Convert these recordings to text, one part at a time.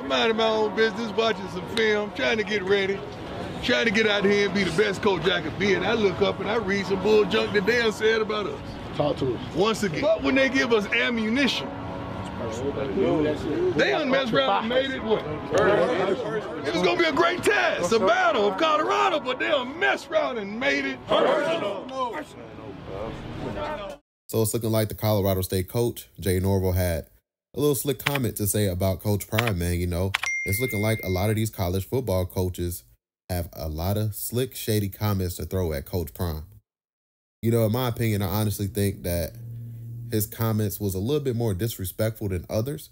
I'm minding my own business, watching some film, trying to get ready, trying to get out here and be the best coach I could be. And I look up and I read some bull junk that Deion said about us. Talk to us. Once again. But when they give us ammunition, they done messed around and made it what? It was going to be a great test, a battle of Colorado, but they done messed around and made it personal. So it's looking like the Colorado State coach, Jay Norvell, had a little slick comment to say about Coach Prime, man. You know, it's looking like a lot of these college football coaches have a lot of slick, shady comments to throw at Coach Prime. You know, in my opinion, I honestly think that his comments was a little bit more disrespectful than others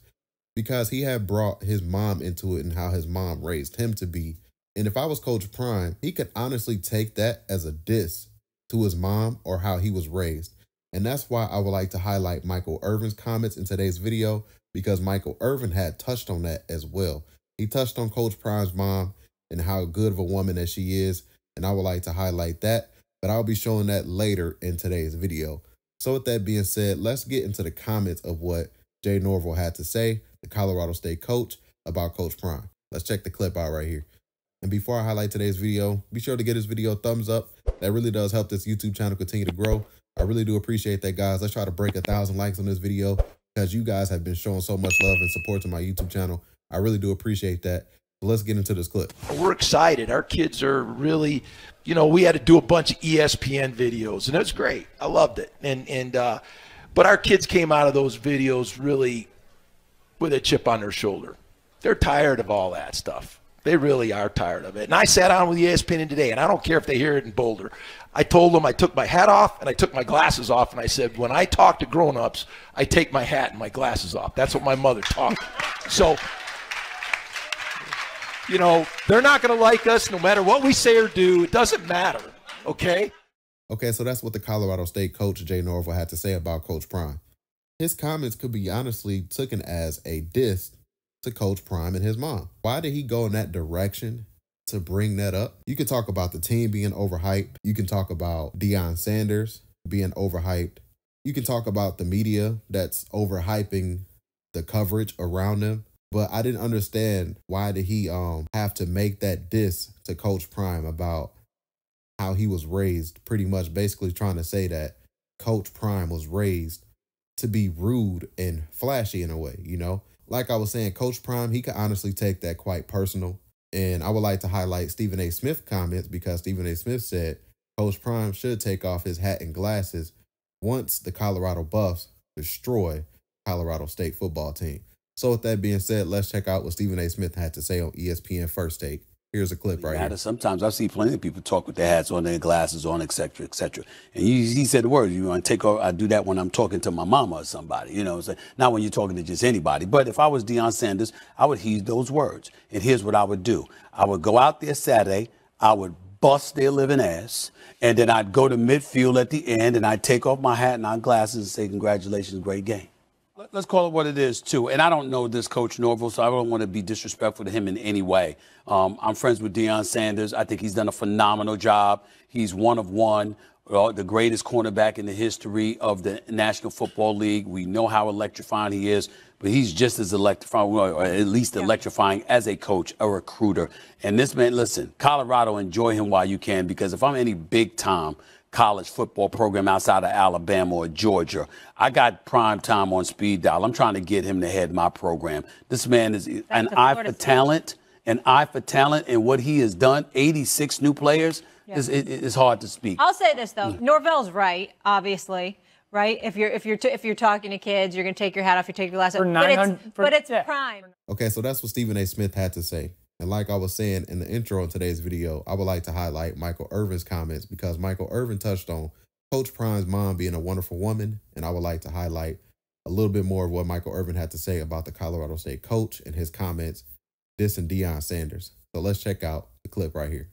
because he had brought his mom into it and how his mom raised him to be. And if I was Coach Prime, he could honestly take that as a diss to his mom or how he was raised. And that's why I would like to highlight Michael Irvin's comments in today's video, because Michael Irvin had touched on that as well. He touched on Coach Prime's mom and how good of a woman that she is. And I would like to highlight that, but I'll be showing that later in today's video. So with that being said, let's get into the comments of what Jay Norvell had to say, the Colorado State coach, about Coach Prime. Let's check the clip out right here. And before I highlight today's video, be sure to give this video a thumbs up. That really does help this YouTube channel continue to grow. I really do appreciate that, guys. Let's try to break 1,000 likes on this video because you guys have been showing so much love and support to my YouTube channel. I really do appreciate that. But let's get into this clip. We're excited. Our kids are really, you know, we had to do a bunch of ESPN videos, and it was great. I loved it. But our kids came out of those videos really with a chip on their shoulder. They're tired of all that stuff. They really are tired of it. And I sat down with ESPN today, and I don't care if they hear it in Boulder. I told them I took my hat off and I took my glasses off, and I said, when I talk to grown-ups, I take my hat and my glasses off. That's what my mother taught me. So, you know, they're not going to like us no matter what we say or do. It doesn't matter, okay? Okay, so that's what the Colorado State coach, Jay Norvell, had to say about Coach Prime. His comments could be honestly taken as a diss to Coach Prime and his mom. Why did he go in that direction to bring that up? You can talk about the team being overhyped. You can talk about Deion Sanders being overhyped. You can talk about the media that's overhyping the coverage around them. But I didn't understand why did he have to make that diss to Coach Prime about how he was raised, pretty much basically trying to say that Coach Prime was raised to be rude and flashy in a way, you know? Like I was saying, Coach Prime, he could honestly take that quite personal. And I would like to highlight Stephen A. Smith's comments, because Stephen A. Smith said Coach Prime should take off his hat and glasses once the Colorado Buffs destroy Colorado State football team. So with that being said, let's check out what Stephen A. Smith had to say on ESPN First Take. Here's a clip right here. Sometimes I see plenty of people talk with their hats on, their glasses on, et cetera, et cetera. And he said the word, you want to take off, I do that when I'm talking to my mama or somebody, you know, so not when you're talking to just anybody. But if I was Deion Sanders, I would heed those words. And here's what I would do. I would go out there Saturday, I would bust their living ass, and then I'd go to midfield at the end, and I'd take off my hat and my glasses and say, congratulations, great game. Let's call it what it is, too. And I don't know this Coach Norvell, so I don't want to be disrespectful to him in any way. I'm friends with Deion Sanders. I think he's done a phenomenal job. He's one of one, the greatest cornerback in the history of the National Football League. We know how electrifying he is, but he's just as electrifying, or at least electrifying as a coach, a recruiter. And this man, listen, Colorado, enjoy him while you can, because if I'm any big-time college football program outside of Alabama or Georgia, I got prime time on speed dial. I'm trying to get him to head my program. This man is an eye for talent, and what he has done, 86 new players, is hard to speak. I'll say this, though. Norvell's right, obviously. Right? If you're talking to kids, you're going to take your hat off, you take your glasses off. But it's prime. Okay, so that's what Stephen A. Smith had to say. And like I was saying in the intro in today's video, I would like to highlight Michael Irvin's comments, because Michael Irvin touched on Coach Prime's mom being a wonderful woman. And I would like to highlight a little bit more of what Michael Irvin had to say about the Colorado State coach and his comments dissing Deion Sanders. So let's check out the clip right here.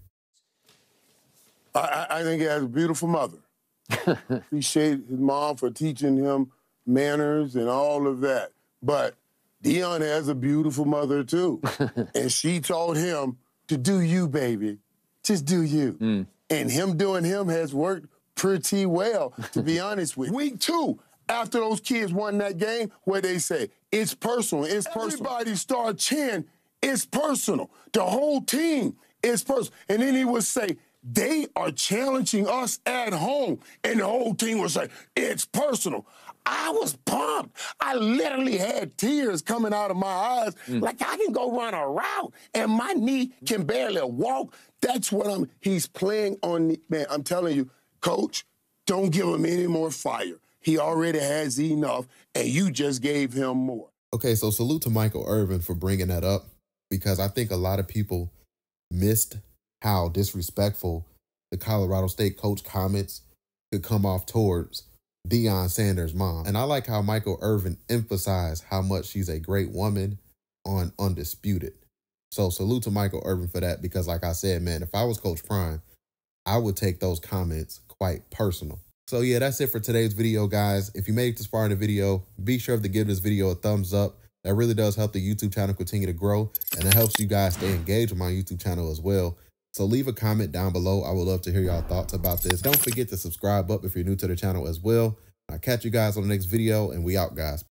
I think he has a beautiful mother. Appreciate his mom for teaching him manners and all of that. But Deion has a beautiful mother, too. And she taught him to do you, baby. Just do you. And him doing him has worked pretty well, to be honest with you. Week 2, after those kids won that game, where they say, it's personal, it's personal. Everybody start chanting, It's personal. The whole team is personal. And then he would say, they are challenging us at home. And the whole team would say, it's personal. I was pumped. I literally had tears coming out of my eyes. Like I can go run a route and my knee can barely walk. That's what he's playing on. Man, I'm telling you, Coach, don't give him any more fire. He already has enough, and you just gave him more. Okay, so salute to Michael Irvin for bringing that up, because I think a lot of people missed how disrespectful the Colorado State coach comments could come off towards Deion Sanders' mom. And I like how Michael Irvin emphasized how much she's a great woman on Undisputed. So salute to Michael Irvin for that, because like I said, man, if I was Coach Prime, I would take those comments quite personal. So yeah, that's it for today's video, guys. If you made it this far in the video, be sure to give this video a thumbs up. That really does help the YouTube channel continue to grow, and it helps you guys stay engaged with my YouTube channel as well. So leave a comment down below. I would love to hear y'all thoughts about this. Don't forget to subscribe up if you're new to the channel as well. I'll catch you guys on the next video, and we out, guys.